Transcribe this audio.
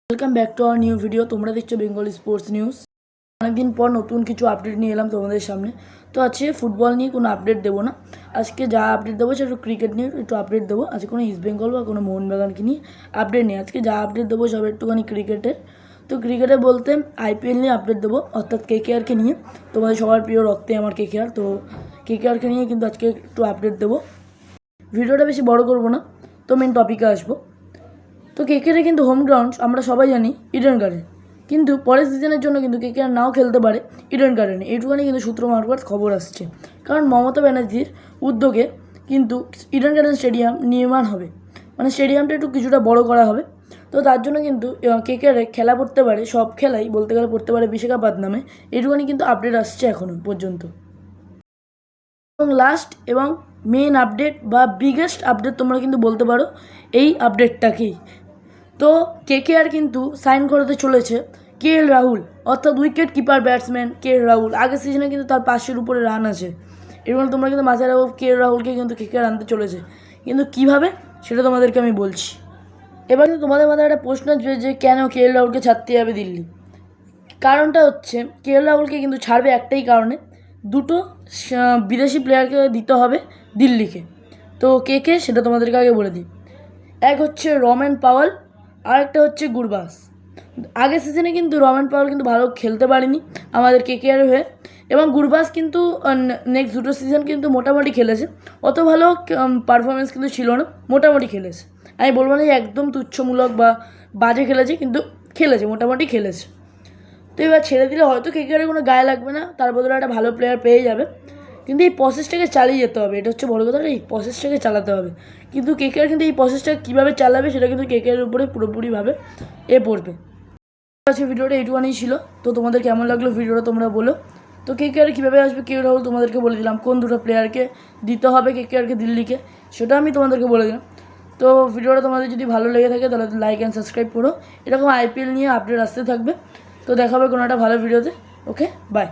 Welcome back to our new video. তোমরা দেখছো Bengali sports news. অনেকদিন পর নতুন কিছু আপডেট নিয়ে এলাম তোমাদের সামনে। তো আজকে ফুটবল নিয়ে কোনো আপডেট দেবো না। আজকে যা আপডেট দেবো সেটা ক্রিকেট নিয়ে একটু আপডেট দেবো। আজকে কোনো ইস্ট বেঙ্গল বা কোনো মোহনবাগানকে নিয়ে আপডেট নেই। আজকে যা আপডেট দেবো সব একটুখানি ক্রিকেটের। তো ক্রিকেটে বলতে আইপিএল নিয়ে আপডেট দেবো, অর্থাৎ কেকেআরকে নিয়ে। তোমাদের সবার প্রিয় রক্তে আমার কেকেআর, তো কেকেআরকে নিয়ে কিন্তু আজকে একটু আপডেট দেবো। ভিডিওটা বেশি বড় করবো না, তো মেন টপিকে আসবো। তো কেকেআর কিন্তু হোম গ্রাউন্ড আমরা সবাই জানি ইডেন গার্ডেন, কিন্তু পরের সিজনের জন্য কিন্তু কেকেআর নাও খেলতে পারে ইডেন গার্ডেনে। এইটুখানি কিন্তু সূত্র মারফত খবর আসছে, কারণ মমতা ব্যানার্জির উদ্যোগে কিন্তু ইডেন গার্ডেন স্টেডিয়াম নির্মাণ হবে, মানে স্টেডিয়ামটা একটু কিছুটা বড় করা হবে। তো তার জন্য কিন্তু কেকেআরে খেলা পড়তে পারে, সব খেলাই বলতে গেলে পড়তে পারে বিশাখাপাত নামে। এইটুখানি কিন্তু আপডেট আসছে এখনও পর্যন্ত। এবং লাস্ট এবং মেন আপডেট বা বিগেস্ট আপডেট তোমরা কিন্তু বলতে পারো এই আপডেটটাকেই। তো কেকেআর কিন্তু সাইন করাতে চলেছে কেএল রাহুল, অর্থাৎ wicket keeper batsman KL Rahul. আগের সিজনে কিন্তু তার 500-এর উপরে রান আছে। এরকম তোমরা কিন্তু মাথায় রাখো, কেএল রাহুলকে কিন্তু কেকেআর আনতে চলেছে, কিন্তু কীভাবে সেটা তোমাদেরকে আমি বলছি। এবার কিন্তু তোমাদের মাথায় একটা প্রশ্ন আসবে যে কেন কেএল রাহুলকে ছাড়তে যাবে দিল্লি। কারণটা হচ্ছে কেএল রাহুলকে কিন্তু ছাড়বে একটাই কারণে, দুটো বিদেশি প্লেয়ারকে দিতে হবে দিল্লিকে। তো কে কে সেটা তোমাদেরকে আগে বলে দিই। এক হচ্ছে রমেন পাওয়াল, আর একটা হচ্ছে গুরবাস। আগের সিজনে কিন্তু রমেন পাওয়াল কিন্তু ভালো খেলতে পারেনি আমাদের কেকেআর হয়ে, এবং গুরবাস কিন্তু নেক্সট দুটো সিজন কিন্তু মোটামুটি খেলেছে। অত ভালো পারফরমেন্স কিন্তু ছিল না, মোটামুটি খেলেছে। আমি বলবো না যে একদম তুচ্ছমূলক বা বাজে খেলেছে, কিন্তু খেলেছে, মোটামুটি খেলেছে। তো এবার ছেড়ে দিলে হয়তো কেকেআরের কোনো গায়ে লাগবে না, তার বদলে একটা ভালো প্লেয়ার পেয়ে যাবে। কিন্তু এই প্রসেসটাকে চালিয়ে যেতে হবে, এটা হচ্ছে বড় কথা, এই প্রসেসটাকে চালাতে হবে। কিন্তু কেকেআর কিন্তু এই প্রসেসটা কীভাবে চালাবে সেটা কিন্তু কেকেআরের উপরে পুরোপুরিভাবে পড়বে। আজকে ভিডিওটা এইটুখানি ছিল। তো তোমাদের কেমন লাগলো ভিডিওটা তোমরা বলো। তো কেকেআর কীভাবে আসবে কেএল রাহুল তোমাদেরকে বলে দিলাম, কোন দুটো প্লেয়ারকে দিতে হবে কেকেআরকে দিল্লিকে সেটা আমি তোমাদেরকে বলে দিলাম। তো ভিডিওটা তোমাদের যদি ভালো লেগে থাকে তাহলে লাইক অ্যান্ড সাবস্ক্রাইব করো। এরকম আইপিএল নিয়ে আপডেট আসতে থাকবে। তো দেখা হবে কোনো একটা ভালো ভিডিওতে। ওকে, বাই।